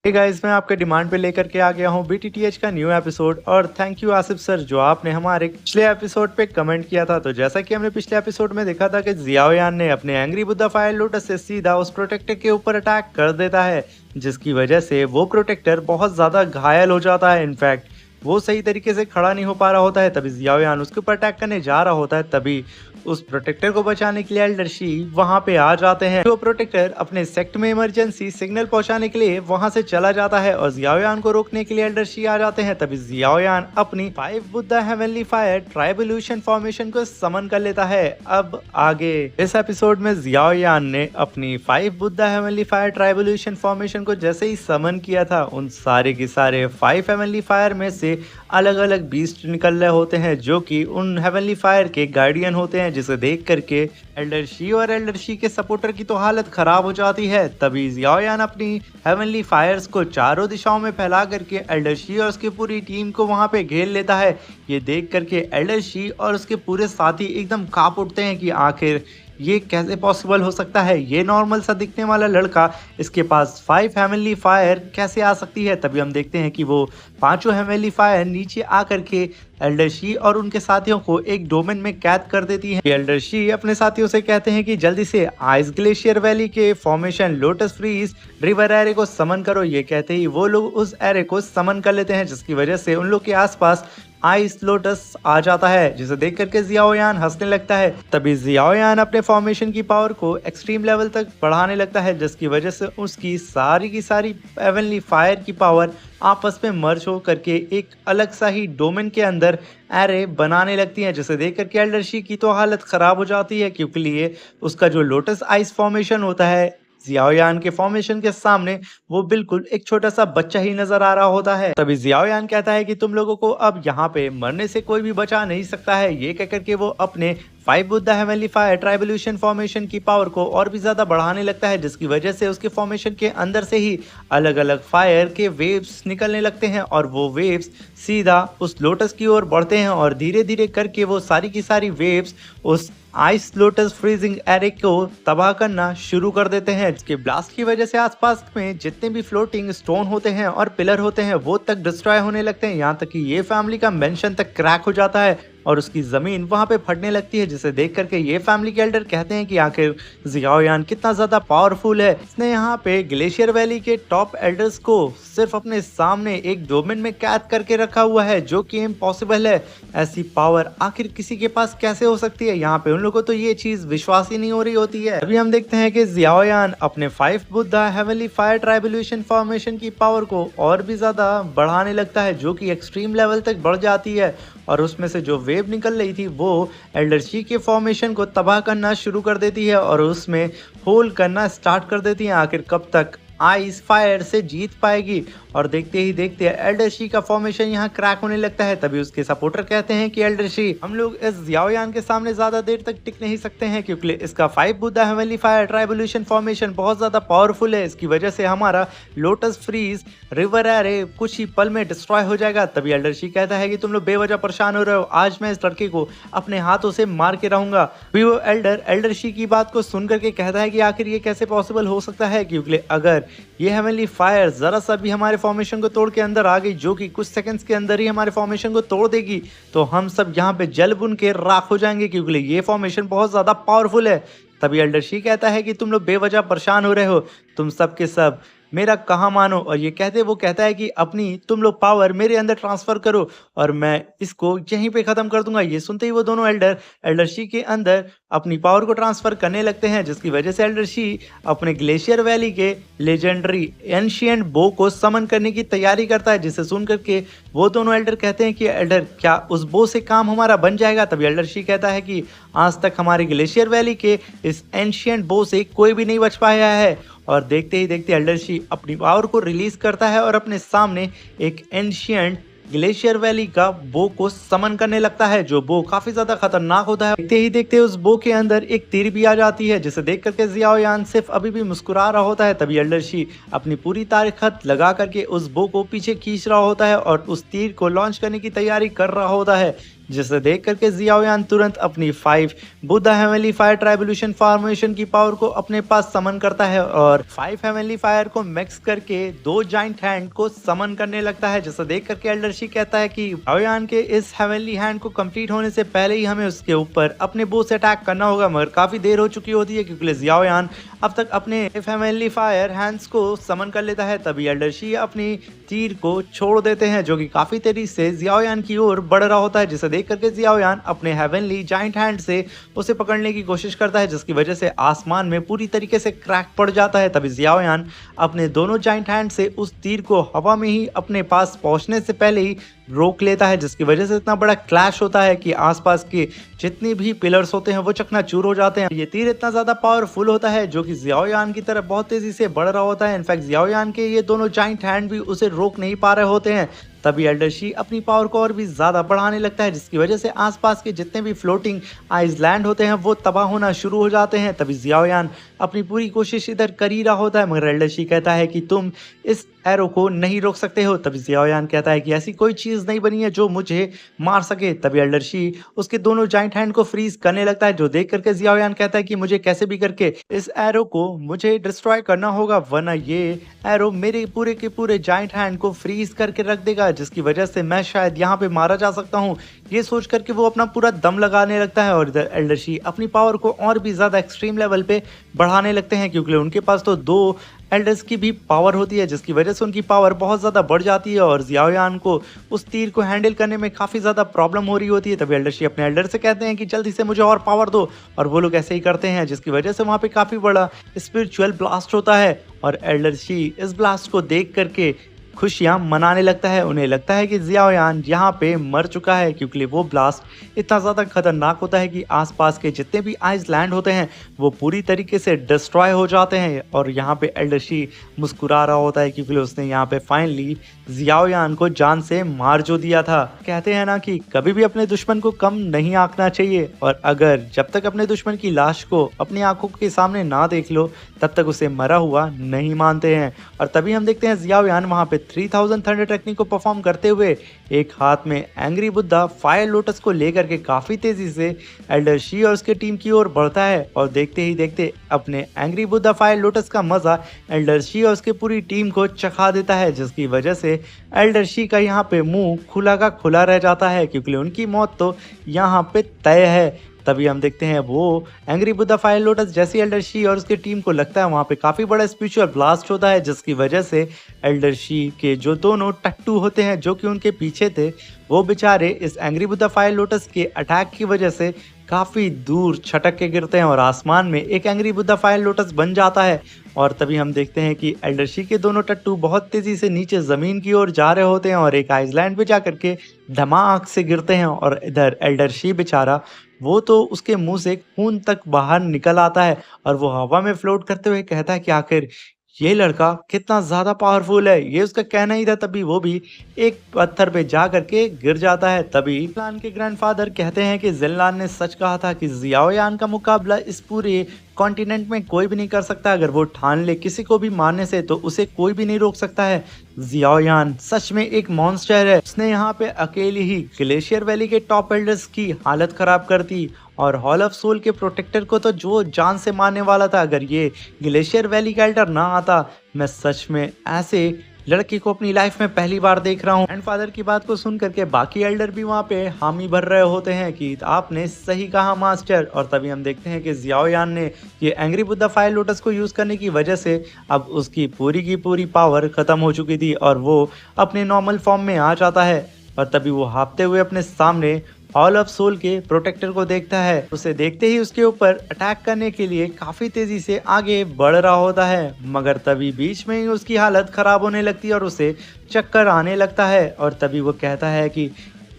Hey guys, मैं आपके demand पे लेकर के आ गया हूँ बीटीटीएच का न्यू एपिसोड। और थैंक यू आसिफ सर, जो आपने हमारे पिछले एपिसोड पे कमेंट किया था। तो जैसा कि हमने पिछले एपिसोड में देखा था कि जियाओयान ने अपने एंग्री बुद्धा फायर लोटस से सीधा उस प्रोटेक्टर के ऊपर अटैक कर देता है, जिसकी वजह से वो प्रोटेक्टर बहुत ज्यादा घायल हो जाता है। इनफैक्ट वो सही तरीके से खड़ा नहीं हो पा रहा होता है। तभी जियाओयान उसके ऊपर अटैक करने जा रहा होता है। तभी उस प्रोटेक्टर को बचाने के लिए एल्डर शी वहां पे आ जाते हैं। जो प्रोटेक्टर अपने सेक्ट में इमरजेंसी सिग्नल पहुंचाने के लिए वहां से चला जाता है और जियाओयान को रोकने के लिए एल्डर शी आ जाते हैं। तभी जियाओयान अपनी 5 बुद्धा हेवनली फायर ट्राइबल्यूशन फॉर्मेशन को समन कर लेता है। अब आगे इस एपिसोड में जियाओयान ने अपनी 5 बुद्धा हेवनली फायर ट्राइबल्यूशन फॉर्मेशन को जैसे ही समन किया था, उन सारे के सारे 5 हेवनली फायर में से अलग अलग बीस्ट निकल रहे होते हैं, जो कि उन हेवनली फायर के गार्डियन होते हैं। जिसे देख करके एल्डर शी और एल्डर शी के सपोर्टर की तो हालत खराब हो जाती है। तभी जियाओयान अपनी हेवनली फायर्स को चारों दिशाओं में फैला करके एल्डर शी और उसकी पूरी टीम को वहां पे घेर लेता है। ये देख करके एल्डर शी और उसके पूरे साथी एकदम कांप उठते हैं कि आखिर ये कैसे पॉसिबल हो सकता है। ये नॉर्मल सा दिखने वाला लड़का, इसके पास 5 हेवनली फायर कैसे आ सकती है। तभी हम देखते हैं कि वो पांचों हेवनली फायर नीचे आकर के एल्डर शी और उनके साथियों को एक डोमेन में कैद कर देती हैं। एल्डर शी अपने साथियों से कहते हैं कि जल्दी से आइस ग्लेशियर वैली के formation lotus freeze river array को समन करो। ये कहते ही वो लोग उस एरे को समन कर लेते हैं, जिसकी वजह से उन लोग के आसपास आइस लोटस आ जाता है, जिसे देख करके जियाओयान हंसने लगता है। तभी जियाओयान अपने फॉर्मेशन की पावर को एक्सट्रीम लेवल तक बढ़ाने लगता है, जिसकी वजह से उसकी सारी की सारी हेवनली फायर की पावर आपस में मर्ज हो करके एक अलग सा ही डोमेन के अंदर एरे बनाने लगती हैं। जिसे देख करके एल्डर शी की तो हालत खराब हो जाती है, क्योंकि लिए उसका जो लोटस आइस फॉर्मेशन होता है जियाओयान के फॉर्मेशन के सामने वो बिल्कुल एक छोटा सा बच्चा ही नजर आ रहा होता है। तभी जियाओयान कहता है कि तुम लोगों को अब यहाँ पे मरने से कोई भी बचा नहीं सकता है। ये कहकर के वो अपने 5 बुद्धा हेवनली फायर ट्राइबल्यूशन फॉर्मेशन की पावर को और भी ज्यादा बढ़ाने लगता है, जिसकी वजह से उसके फॉर्मेशन के अंदर से ही अलग अलग फायर के वेव्स निकलने लगते हैं और वो वेव्स सीधा उस लोटस की ओर बढ़ते हैं और धीरे धीरे करके वो सारी की सारी वेव्स उस आइस लोटस फ्रीजिंग एरे को तबाह करना शुरू कर देते हैं। इसके ब्लास्ट की वजह से आसपास में जितने भी फ्लोटिंग स्टोन होते हैं और पिलर होते हैं वो तक डिस्ट्रॉय होने लगते हैं। यहाँ तक कि ये फैमिली का मेंशन तक क्रैक हो जाता है और उसकी जमीन वहां पे फटने लगती है, जिसे देख करके ये फैमिली के एल्डर कहते हैं कि आखिर जियाओयान कितना ज्यादा पावरफुल है। इसने यहाँ पे ग्लेशियर वैली के टॉप एल्डर्स को सिर्फ अपने सामने एक डोमेन में कैद करके रखा हुआ है, जो कि इम्पॉसिबल है। ऐसी पावर आखिर किसी के पास कैसे हो सकती है। यहाँ पे उन लोगों को तो ये चीज विश्वास ही नहीं हो रही होती है। अभी हम देखते हैं कि जियाओयान अपने 5 बुद्धा हेवनली फायर ट्राइबल्यूशन फॉर्मेशन की पावर को और भी ज्यादा बढ़ाने लगता है, जो कि एक्सट्रीम लेवल तक बढ़ जाती है और उसमें से जो वेव निकल रही थी वो एल्डर शी के फॉर्मेशन को तबाह करना शुरू कर देती है और उसमें होल करना स्टार्ट कर देती है। आखिर कब तक आइस फायर से जीत पाएगी। और देखते ही देखते एल्डर शी का फॉर्मेशन यहाँ क्रैक होने लगता है। तभी उसके सपोर्टर कहते हैं कि एल्डर शी, हम लोग इस जियाओयान के सामने ज्यादा देर तक टिक नहीं सकते हैं, क्योंकि इसका 5 बुद्धा हेवनली फायर ट्राइबल्यूशन फॉर्मेशन बहुत ज्यादा पावरफुल है। इसकी वजह से हमारा लोटस फ्रीज रिवर एरे कुछ ही पल में डिस्ट्रॉय हो जाएगा। तभी एल्डर शी कहता है कि तुम लोग बेवजह परेशान हो रहे हो, आज मैं इस लड़के को अपने हाथों से मार के रहूंगा। फिर वो एल्डर शी की बात को सुन करके कहता है कि आखिर ये कैसे पॉसिबल हो सकता है, क्योंकि अगर ये हेवनली फायर जरा सा भी हमारे फॉर्मेशन को तोड़ के अंदर आ गई, जो कि कुछ सेकंड्स के अंदर ही हमारे फॉर्मेशन को तोड़ देगी, तो हम सब यहाँ पे जल बुन के राख हो जाएंगे, क्योंकि ये फॉर्मेशन बहुत ज्यादा पावरफुल है। तभी एल्डर शी कहता है कि तुम लोग बेवजह परेशान हो रहे हो, तुम सब के सब मेरा कहा मानो। और ये कहते वो कहता है कि अपनी तुम लोग पावर मेरे अंदर ट्रांसफर करो और मैं इसको यहीं पे खत्म कर दूंगा। ये सुनते ही वो दोनों एल्डर शी के अंदर अपनी पावर को ट्रांसफर करने लगते हैं, जिसकी वजह से एल्डर शी अपने ग्लेशियर वैली के लेजेंडरी एंशिएंट बो को समन करने की तैयारी करता है। जिसे सुन करके वो दोनों एल्डर कहते हैं कि एल्डर, क्या उस बो से काम हमारा बन जाएगा। तभी एल्डर शी कहता है कि आज तक हमारे ग्लेशियर वैली के इस एंशिएंट बो से कोई भी नहीं बच पाया है। और देखते ही देखते एल्डर शी अपनी पावर को रिलीज करता है और अपने सामने एक एंशिएंट ग्लेशियर वैली का बो को समन करने लगता है, जो बो काफी ज्यादा खतरनाक होता है। देखते ही देखते उस बो के अंदर एक तीर भी आ जाती है, जिसे देख करके जियाओयान सिर्फ अभी भी मुस्कुरा रहा होता है। तभी एल्डर शी अपनी पूरी ताकत लगा करके उस बो को पीछे खींच रहा होता है और उस तीर को लॉन्च करने की तैयारी कर रहा होता है। जिसे देख करके जियाओयान तुरंत अपनी 5 Buddha heavenly fire tribulation formation की पावर को अपने पास समन करता है और 5 हेवनली फायर को मिक्स करके 2 जाइंट हैंड को समन करने लगता है। जिसे देख करके एल्डरशी कहता है कि जियाओयान के इस हेवनली हैंड को कंप्लीट होने से पहले ही हमें उसके ऊपर अपने बो से अटैक करना होगा, मगर काफी देर हो चुकी होती है क्योंकि जियाओयान अब तक अपने हेवनली फायर हैंड्स को समन कर लेता है। तभी एल्डरशी अपनी तीर को छोड़ देते हैं जो कि काफी तेजी से जियाओयान की ओर बढ़ रहा होता है। जिसे देख करके जियाओयान अपने हेवनली जाइंट हैंड से उसे पकड़ने की कोशिश करता है, जिसकी वजह से आसमान में पूरी तरीके से क्रैक पड़ जाता है। तभी जियाओयान अपने दोनों जाइंट हैंड से उस तीर को हवा में ही अपने पास पहुंचने से पहले ही रोक लेता है, जिसकी वजह से इतना बड़ा क्लैश होता है कि आसपास के जितनी भी पिलर्स होते हैं वो चकनाचूर हो जाते हैं। ये तीर इतना ज्यादा पावरफुल होता है जो कि जियाओयान की तरफ बहुत तेजी से बढ़ रहा होता है। इनफैक्ट जियाओयान के ये दोनों जाइंट हैंड भी उसे रोक नहीं पा रहे होते हैं। तभी एल्डरशी अपनी पावर को और भी ज्यादा बढ़ाने लगता है, जिसकी वजह से आसपास के जितने भी फ्लोटिंग आइसलैंड होते हैं वो तबाह होना शुरू हो जाते हैं। तभी जियाओयान अपनी पूरी कोशिश इधर कर ही रहा होता है, मगर एल्डरशी कहता है कि तुम इस एरो को नहीं रोक सकते हो। तभी जियाओयान कहता है कि ऐसी कोई चीज नहीं बनी है जो मुझे मार सके। तभी एल्डरशी उसके दोनों जाइंट हैंड को फ्रीज करने लगता है, जो देख करके जियाओयान कहता है कि मुझे कैसे भी करके इस एरो को मुझे डिस्ट्रॉय करना होगा, वरना ये एरो मेरे पूरे के पूरे जाइंट हैंड को फ्रीज करके रख देगा, जिसकी वजह से मैं शायद यहाँ पे मारा जा सकता हूँ। ये सोच करके वो अपना पूरा दम लगाने लगता है और इधर एल्डरशी अपनी पावर को और भी ज्यादा एक्सट्रीम लेवल पे बढ़ाने लगते हैं, क्योंकि उनके पास तो 2 एल्डर्स की भी पावर होती है, जिसकी वजह से उनकी पावर बहुत ज़्यादा बढ़ जाती है और जियाओयान को उस तीर को हैंडल करने में काफ़ी ज़्यादा प्रॉब्लम हो रही होती है। तभी एल्डरशी अपने एल्डर से कहते हैं कि जल्दी से मुझे और पावर दो, और वो लोग ऐसे ही करते हैं, जिसकी वजह से वहाँ पे काफ़ी बड़ा स्पिरिचुअल ब्लास्ट होता है और एल्डरशी इस ब्लास्ट को देख करके खुशियां मनाने लगता है। उन्हें लगता है कि जियाओयान यहाँ पे मर चुका है, क्योंकि वो ब्लास्ट इतना ज़्यादा खतरनाक होता है कि आसपास के जितने भी आइसलैंड होते हैं वो पूरी तरीके से डिस्ट्रॉय हो जाते हैं। और यहाँ पे एल्डरशी मुस्कुरा रहा होता है क्योंकि उसने यहाँ पे फाइनली जियाओयान को जान से मार जो दिया था। कहते हैं ना कि कभी भी अपने दुश्मन को कम नहीं आंकना चाहिए, और अगर जब तक अपने दुश्मन की लाश को अपनी आंखों के सामने ना देख लो तब तक उसे मरा हुआ नहीं मानते हैं। और तभी हम देखते हैं जियाओयान वहाँ पे 3000 थंडर टेक्निक को परफॉर्म करते हुए एक हाथ में एंग्री बुद्धा फायर लोटस को लेकर के काफी तेजी से एल्डरशी और उसके टीम की ओर बढ़ता है। और देखते ही देखते अपने एंग्री बुद्धा फायर लोटस का मजा एल्डरशी और उसके पूरी टीम को चखा देता है, जिसकी वजह से एल्डरशी का यहाँ पे मुंह खुला का खुला रह जाता है, क्योंकि उनकी मौत तो यहाँ पे तय है। तभी हम देखते हैं वो एंग्री बुद्धा फायर लोटस जैसी एल्डरशी और उसकी टीम को लगता है वहाँ पे काफ़ी बड़ा स्पिरिचुअल ब्लास्ट होता है, जिसकी वजह से एल्डरशी के जो दोनों टट्टू होते हैं जो कि उनके पीछे थे वो बेचारे इस एंग्री बुद्धा फायर लोटस के अटैक की वजह से काफ़ी दूर छटक के गिरते हैं और आसमान में एक एंग्री बुद्धा फायर लोटस बन जाता है। और तभी हम देखते हैं कि एल्डरशी के दोनों टट्टू बहुत तेज़ी से नीचे ज़मीन की ओर जा रहे होते हैं और एक आइसलैंड पे जा करके धमाक से गिरते हैं। और इधर एल्डरशी बेचारा वो तो उसके मुंह से खून तक बाहर निकल आता है और वो हवा में फ्लोट करते हुए कहता है कि आखिर ये लड़का कितना ज्यादा पावरफुल है, ये उसका कहना ही था। तभी वो भी एक पत्थर पे जा करके गिर जाता है। तभी जिनलान के ग्रैंडफादर कहते हैं कि जिनलान ने सच कहा था कि जियाओयान का मुकाबला इस पूरे कॉन्टिनेंट में कोई भी नहीं कर सकता। अगर वो ठान ले किसी को भी मारने से तो उसे कोई भी नहीं रोक सकता है। जियाओयान सच में एक मॉन्स्टर है। उसने यहाँ पे अकेले ही ग्लेशियर वैली के टॉप एल्डर्स की हालत खराब कर दी और हॉल ऑफ सोल के प्रोटेक्टर को तो जो जान से मारने वाला था। अगर ये ग्लेशियर वैली का एल्डर ना आता, मैं सच में ऐसे लड़के को अपनी लाइफ में पहली बार देख रहा हूँ। ग्रैंडफादर की बात को सुन करके बाकी एल्डर भी वहाँ पे हामी भर रहे होते हैं कि आपने सही कहा मास्टर। और तभी हम देखते हैं कि जियाओयान ने ये एंग्री बुद्धा फायर लोटस को यूज करने की वजह से अब उसकी पूरी की पूरी पावर खत्म हो चुकी थी और वो अपने नॉर्मल फॉर्म में आ जाता है। और तभी वो हाँफते हुए अपने सामने हॉल ऑफ सोल के प्रोटेक्टर को देखता है। उसे देखते ही उसके ऊपर अटैक करने के लिए काफी तेजी से आगे बढ़ रहा होता है, मगर तभी बीच में ही उसकी हालत खराब होने लगती है और उसे चक्कर आने लगता है। और तभी वो कहता है कि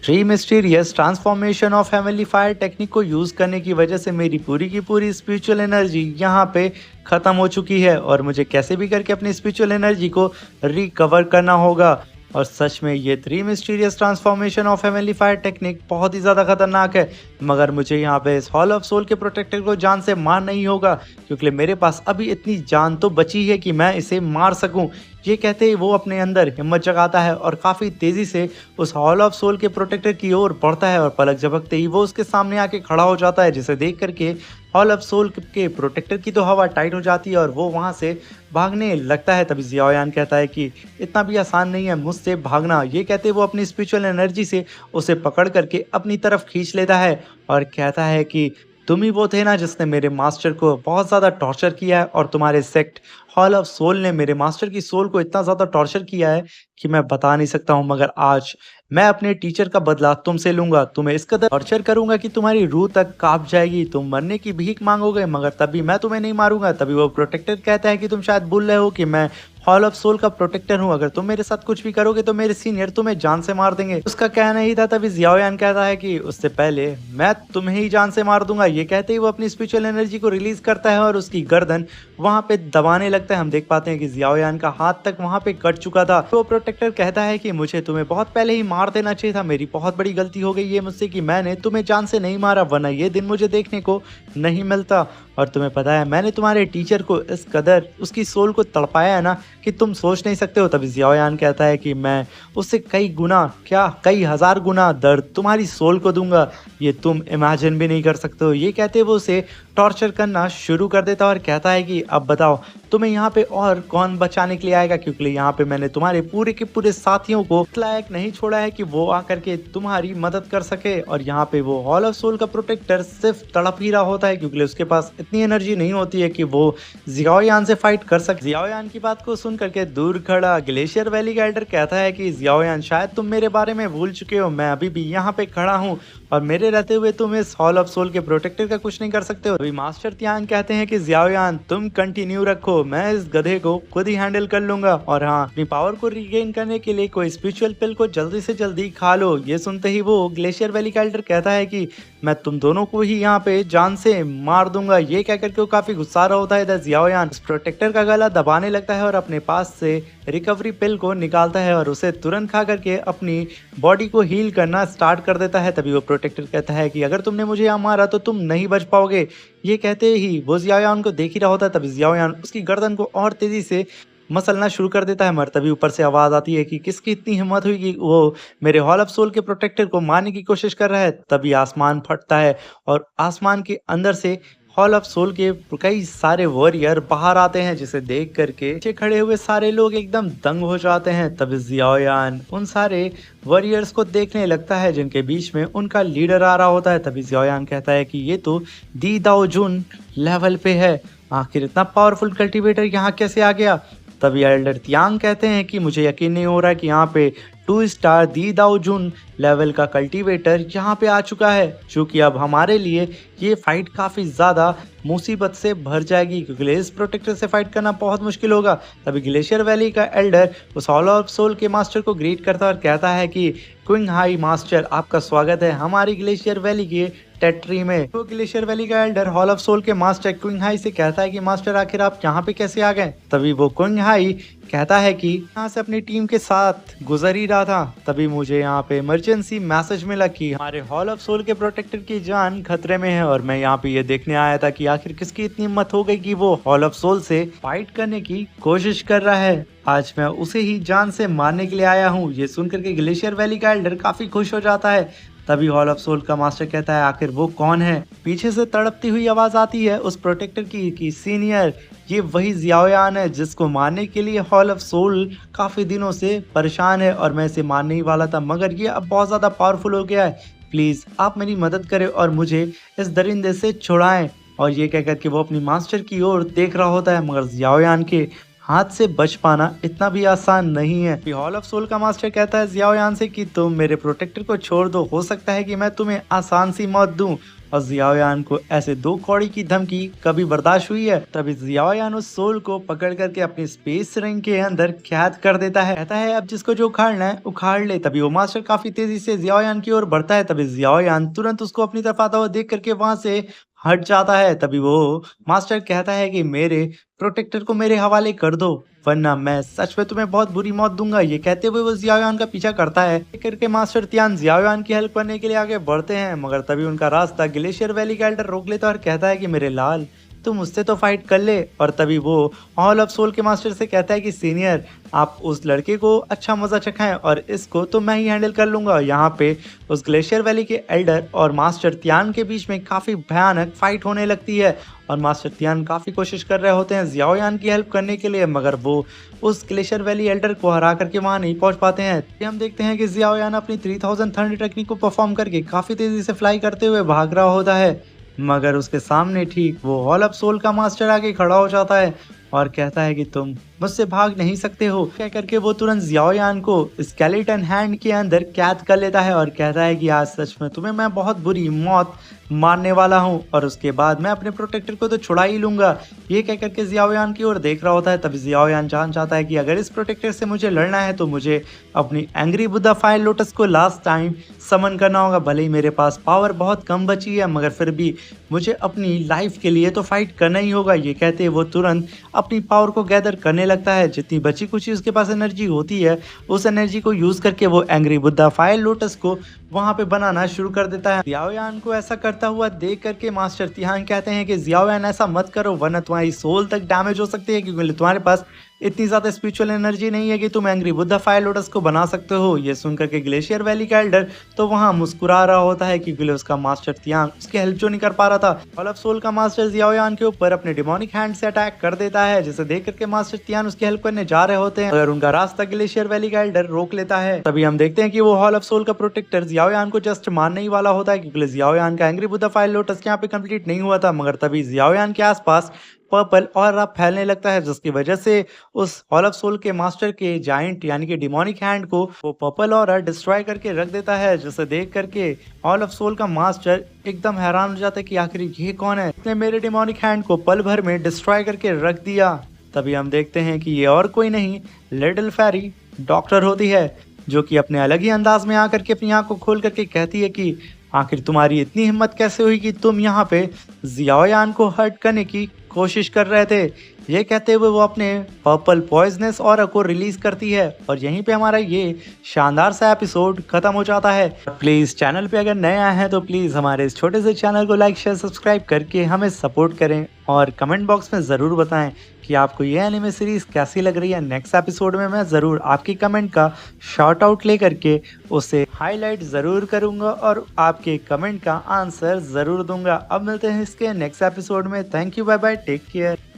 three mysterious transformation of heavenly fire technique को यूज करने की वजह से मेरी पूरी की पूरी स्पिरिचुअल एनर्जी यहाँ पे खत्म हो चुकी है और मुझे कैसे भी करके अपनी स्पिरिचुअल एनर्जी को रिकवर करना होगा। और सच में ये 3 mysterious transformation of heavenly fire technique बहुत ही ज़्यादा खतरनाक है। मगर मुझे यहाँ पे इस हॉल ऑफ सोल के प्रोटेक्टर को जान से मारना ही होगा, क्योंकि मेरे पास अभी इतनी जान तो बची है कि मैं इसे मार सकूं। ये कहते ही वो अपने अंदर हिम्मत जगाता है और काफ़ी तेज़ी से उस हॉल ऑफ सोल के प्रोटेक्टर की ओर बढ़ता है और पलक झपकते ही वो उसके सामने आके खड़ा हो जाता है, जिसे देख करके हॉल ऑफ सोल के प्रोटेक्टर की तो हवा टाइट हो जाती है और वो वहाँ से भागने लगता है। तभी जियाओयान कहता है कि इतना भी आसान नहीं है मुझसे भागना। ये कहते वो अपनी स्पिरिचुअल एनर्जी से उसे पकड़ करके अपनी तरफ खींच लेता है और कहता है कि तुम ही वो थे ना जिसने मेरे मास्टर को बहुत ज़्यादा टॉर्चर किया है, और तुम्हारे सेक्ट हॉल ऑफ सोल ने मेरे मास्टर की सोल को इतना ज़्यादा टॉर्चर किया है कि मैं बता नहीं सकता हूँ। मगर आज मैं अपने टीचर का बदला तुमसे लूंगा, तुम्हें इस कदर टॉर्चर करूंगा कि तुम्हारी रूह तक कांप जाएगी, तुम मरने की भीख मांगोगे मगर तभी मैं तुम्हें नहीं मारूंगा। तभी वो प्रोटेक्टर कहता है कि तुम शायद भूल रहे हो कि मैं हॉल ऑफ सोल का प्रोटेक्टर हूँ, अगर तुम मेरे साथ कुछ भी करोगे तो मेरे सीनियर तुम्हें जान से मार देंगे। उसका कहना ही था। तभी जियाओयान कहता है कि उससे पहले मैं तुम्हें ही जान से मार दूंगा। ये कहते ही वो अपनी स्पिरिचुअल एनर्जी को रिलीज करता है और उसकी गर्दन वहां पे दबाने लगता है। हम देख पाते हैं कि जियाओयान का हाथ तक वहां पे कट चुका था। तो प्रोटेक्टर कहता है कि मुझे तुम्हें बहुत पहले ही मार देना चाहिए था, मेरी बहुत बड़ी गलती हो गई ये मुझसे कि मैंने तुम्हें जान से नहीं मारा, वरना ये दिन मुझे देखने को नहीं मिलता। और तुम्हें पता है मैंने तुम्हारे टीचर को इस कदर उसकी सोल को तड़पाया है ना कि तुम सोच नहीं सकते हो। तभी जियाओयान कहता है कि मैं उससे कई गुना क्या कई हजार गुना दर्द तुम्हारी सोल को दूंगा, ये तुम इमेजिन भी नहीं कर सकते हो। ये कहते वो उसे टॉर्चर करना शुरू कर देता और कहता है कि अब बताओ तुम्हें यहाँ पे और कौन बचाने के लिए आएगा, क्योंकि यहाँ पे मैंने तुम्हारे पूरे के पूरे साथियों को इस लायक नहीं छोड़ा है कि वो आकर के तुम्हारी मदद कर सके। और यहाँ पे वो हॉल ऑफ सोल का प्रोटेक्टर सिर्फ तड़प ही रहा होता है, क्योंकि उसके पास इतनी एनर्जी नहीं होती है कि वो जियाओयान से फाइट कर सके। जियाओयान की बात को सुन करके दूर खड़ा ग्लेशियर वैली का एल्डर कहता है कि जियाओयान शायद तुम मेरे बारे में भूल चुके हो, मैं अभी भी यहाँ पे खड़ा हूँ और मेरे रहते हुए तुम इस हॉल ऑफ सोल के प्रोटेक्टर का कुछ नहीं कर सकते हो। अभी मास्टर तियांग कहते हैं कि जियाओयान तुम कंटिन्यू रखो, मैं इस गधे को खुद ही हैंडल कर लूंगा, और हाँ अपनी पावर को रिगेन करने के लिए कोई स्पिरिचुअल पिल को जल्दी से जल्दी खा लो। ये सुनते ही वो ग्लेशियर वैली का एल्डर कहता है कि मैं तुम दोनों को ही यहाँ पे जान से मार दूंगा। ये कह करके वो काफी गुस्सा रहा होता है। इधर जियाओयान उस प्रोटेक्टर का गला दबाने लगता है और अपने पास से रिकवरी पिल को निकालता है और उसे तुरंत खा करके अपनी बॉडी को हील करना स्टार्ट कर देता है। तभी वो प्रोटेक्टर कहता है कि अगर तुमने मुझे यहाँ मारा तो तुम नहीं बच पाओगे। ये कहते ही वो जियाओयान को देख ही रहा होता है। तभी जियाओयान उसकी गर्दन को और तेजी से मसलना शुरू कर देता है। मगर तभी ऊपर से आवाज आती है कि किसकी इतनी हिम्मत हुई कि वो मेरे हॉल ऑफ सोल के प्रोटेक्टर को मारने की कोशिश कर रहा है। तभी आसमान फटता है और आसमान के अंदर से हॉल ऑफ सोल के कई सारे वॉरियर बाहर आते हैं, जिसे देख करके नीचे खड़े हुए सारे लोग एकदम दंग हो जाते हैं। तभी जियाओयान उन सारे वॉरियर्स को देखने लगता है जिनके बीच में उनका लीडर आ रहा होता है। तभी जियाओयान कहता है कि ये तो दी दाओ जुन लेवल पे है, आखिर इतना पावरफुल कल्टीवेटर यहाँ कैसे आ गया। तभी एल्डर तियांग कहते हैं कि मुझे यकीन नहीं हो रहा कि यहाँ पे 2 स्टार दी दाओ जुन लेवल का कल्टीवेटर यहाँ पे आ चुका है, क्योंकि अब हमारे लिए ये फाइट काफ़ी ज़्यादा मुसीबत से भर जाएगी, क्योंकि इस प्रोटेक्टर से फाइट करना बहुत मुश्किल होगा। तभी ग्लेशियर वैली का एल्डर उस हॉल ऑफ सोल के मास्टर को ग्रीट करता है और कहता है कि क्विंग हाई मास्टर आपका स्वागत है हमारी ग्लेशियर वैली के टेरिटरी में। तो ग्लेशियर वैली का एल्डर हॉल ऑफ सोल के मास्टर क्विंग हाई से कहता है कि मास्टर आखिर आप यहाँ पे कैसे आ गए। तभी वो क्विंग हाई कहता है कि यहाँ से अपनी टीम के साथ गुजर ही रहा था, तभी मुझे यहाँ पे इमरजेंसी मैसेज मिला कि हमारे हॉल ऑफ सोल के प्रोटेक्टर की जान खतरे में है, और मैं यहाँ पे ये देखने आया था कि आखिर किसकी इतनी हिम्मत हो गई कि वो हॉल ऑफ सोल से फाइट करने की कोशिश कर रहा है। आज मैं उसे ही जान से मारने के लिए आया हूँ। ये सुनकर के ग्लेशियर वैली का एल्डर काफी खुश हो जाता है। तभी हॉल ऑफ सोल का मास्टर कहता है आखिर वो कौन है। पीछे से तड़पती हुई आवाज आती है उस प्रोटेक्टर की कि सीनियर ये वही जियाओयान है जिसको मारने के लिए हॉल ऑफ सोल काफी दिनों से परेशान है, और मैं इसे मारने ही वाला था मगर ये अब बहुत ज्यादा पावरफुल हो गया है, प्लीज आप मेरी मदद करें और मुझे इस दरिंदे से छुड़ाएं। और ये कहकर के वो अपनी मास्टर की ओर देख रहा होता है, मगर जियाओयान के हाथ से बच पाना इतना भी आसान नहीं है। हॉल ऑफ सोल का मास्टर कहता है जियाओयान से कि तुम मेरे प्रोटेक्टर को छोड़ दो, हो सकता है कि मैं तुम्हें आसान सी मौत दूं। और जियाओयान को ऐसे 2 कौड़ी की धमकी कभी बर्दाश्त हुई है। तभी जियाओयान उस सोल को पकड़ करके अपनी स्पेस रिंग के अंदर कैद कर देता है। कहता है अब जिसको जो उखाड़ना है उखाड़ ले। तभी वो मास्टर काफी तेजी से जियाओयान की ओर बढ़ता है। तभी जियाओयान तुरंत उसको अपनी तरफ आता हुआ देख करके वहां से हट जाता है। तभी वो मास्टर कहता है कि मेरे प्रोटेक्टर को मेरे हवाले कर दो, वरना मैं सच में तुम्हें बहुत बुरी मौत दूंगा। ये कहते हुए वो जियाओयान का पीछा करता है। ये करके मास्टर तियान जियाओयान की हेल्प करने के लिए आगे बढ़ते हैं, मगर तभी उनका रास्ता ग्लेशियर वैली का एल्डर रोक लेता है और कहता है कि मेरे लाल, तुम मुझसे तो फाइट कर ले। और तभी वो हॉल ऑफ सोल के मास्टर से कहता है कि सीनियर, आप उस लड़के को अच्छा मजा चखाएं और इसको तो मैं ही हैंडल कर लूंगा। यहाँ पे उस ग्लेशियर वैली के एल्डर और मास्टर तियान के बीच में काफी भयानक फाइट होने लगती है और मास्टर तियान काफी कोशिश कर रहे होते हैं जियाओयान की हेल्प करने के लिए, मगर वो उस ग्लेशियर वैली एल्डर को हरा करके वहां नहीं पहुंच पाते हैं। हम देखते हैं कि जियाओयान अपनी 3000 थंडर टेक्निक को परफॉर्म करके काफी तेजी से फ्लाई करते हुए भाग रहा होता है, मगर उसके सामने ठीक वो हॉल ऑफ सोल का मास्टर आके खड़ा हो जाता है और कहता है कि तुम मुझसे भाग नहीं सकते हो। कह करके वो तुरंत जियाओयान को स्केलेटन हैंड के अंदर कैद कर लेता है और कहता है कि आज सच में तुम्हें मैं बहुत बुरी मौत मारने वाला हूँ और उसके बाद मैं अपने प्रोटेक्टर को तो छुड़ा ही लूंगा। ये कह करके जियाओयान की ओर देख रहा होता है। तभी जियाओयान जान चाहता है कि अगर इस प्रोटेक्टर से मुझे लड़ना है तो मुझे अपनी एंग्री बुद्धा फायर लोटस को लास्ट टाइम समन करना होगा। भले ही मेरे पास पावर बहुत कम बची है, मगर फिर भी मुझे अपनी लाइफ के लिए तो फाइट करना ही होगा। ये कहते वो तुरंत अपनी पावर को गैदर करने लगता है। जितनी बची कुछ उसके पास एनर्जी होती है, उस एनर्जी को यूज करके वो एंग्री बुद्धा फायर लोटस को वहां पे बनाना शुरू कर देता है। जियाओयान को ऐसा करता हुआ देख करके मास्टर तियान कहते हैं कि जियाओयान ऐसा मत करो, वरना तुम्हारी सोल तक डैमेज हो सकती है, क्योंकि तुम्हारे पास इतनी ज्यादा स्पिरिचुअल एनर्जी नहीं है कि तुम एंग्री बुद्धा फायर लोटस को बना सकते हो। ये सुनकर के ग्लेशियर वैली का एल्डर तो वहां मुस्कुरा रहा होता है, क्योंकि उसका मास्टर तियान उसकी हेल्प जो नहीं कर पा रहा था। हॉल ऑफ सोल का मास्टर जियाओयान के ऊपर अपने डिमोनिक हैंड से अटैक कर देता है, जिसे देख करके मास्टर तियान उसकी हेल्प करने जा रहे होते हैं, अगर उनका रास्ता ग्लेशियर वैली का एल्डर रोक लेता है। तभी हम देखते हैं कि वो हॉल ऑफ सोल का प्रोटेक्टर जियाओयान को जस्ट मारने ही वाला होता है, क्योंकि जियाओयान का एंग्री बुद्धा फायर लोटस यहाँ पे कंप्लीट नहीं हुआ था। मगर तभी जियाओयान के आसपास पर्पल ऑरा फैलने लगता है, जिसकी वजह से उस हॉल ऑफ सोल के मास्टर के जायंट यानी कि डिमोनिक हैंड को वो पर्पल ऑरा डिस्ट्रॉय करके रख देता है, जिसे देख करके हॉल ऑफ सोल का मास्टर एकदम हैरान हो जाता है कि आखिर ये कौन है, इसने मेरे डिमोनिक हैंड को पल भर में डिस्ट्रॉय करके रख दिया। तभी हम देखते हैं कि ये और कोई नहीं, लिटिल फेरी डॉक्टर होती है, जो कि अपने अलग ही अंदाज में आकर के अपनी आंख को खोल करके कहती है कि आखिर तुम्हारी इतनी हिम्मत कैसे हुई कि तुम यहाँ पे जियाओयान को हर्ट करने की कोशिश कर रहे थे। ये कहते हुए वो अपने पर्पल पॉइजनस ऑरा को रिलीज करती है और यहीं पे हमारा ये शानदार सा एपिसोड खत्म हो जाता है। प्लीज चैनल पे अगर नए आए हैं तो प्लीज हमारे इस छोटे से चैनल को लाइक शेयर सब्सक्राइब करके हमें सपोर्ट करें और कमेंट बॉक्स में ज़रूर बताएं कि आपको ये एनिमे सीरीज कैसी लग रही है। नेक्स्ट एपिसोड में मैं ज़रूर आपकी कमेंट का शॉर्ट आउट ले करके उसे हाईलाइट ज़रूर करूँगा और आपके कमेंट का आंसर ज़रूर दूंगा। अब मिलते हैं इसके नेक्स्ट एपिसोड में। Thank you, bye bye, take care.